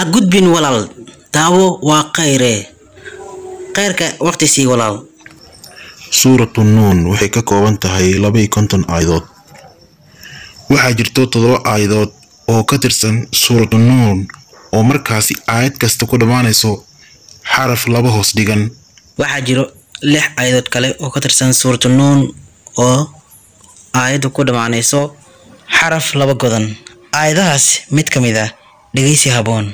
gudbin walaal daawo waa khayrka waqti sii walaal. suuratu nuun waxay ka kooban tahay 52 aayadood. waxaa jirto 7 aayadood oo ka tirsan suuratu nuun oo markaasi aayad kasta ku dhamaanayso xaraf laba hoos dhigan. waxaa jiro 6 aayadood kale oo ka tirsan suuratu nuun oo aayadu ku dhamaanayso xaraf laba godan. aayadahaas mid ka mid ah dhegeysi haboon.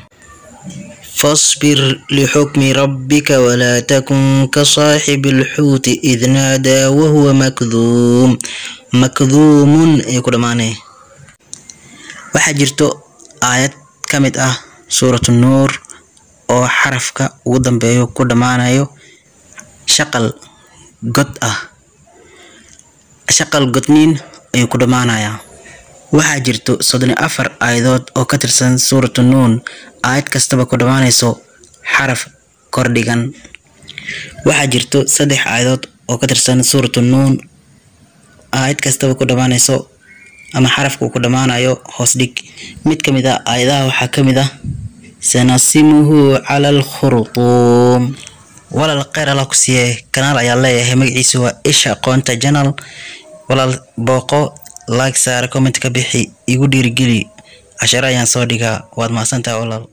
فاصبر لحكم ربك ولا تكن كصاحب الحوت إذ نادى وهو مكذوم يقول معناه. waxaa jirto aayad ka mid ah suuratu nuur oo xarafka ugu dambeeyo ku dhamaanayo shaqal godnin ayuu ku dhamaanayaa. waxaa jirto 34 aayadood oo ka tirsan suuratu nuun aayad kastaba ku dhamaanayso xaraf kordhigan. waxaa jirto 3 aayadood oo ka tirsan suuratu nuun aayad kastaba ku dhamaanayso ama xarafku ku dhamaanayo hoos dhig. mid ka mid ah aayadaha waxaa ka mid ah sanasimuhu cala alkhurtuum. walaal khayr alla ku siiye kanaal ayaa leeyahay magaciisu waa Isha Aqoonta Channel. walaal booqo like saar comment ka bixi igu dhiirigeli casharo ayaan soo dhigaa. waad mahadsantahay walaal.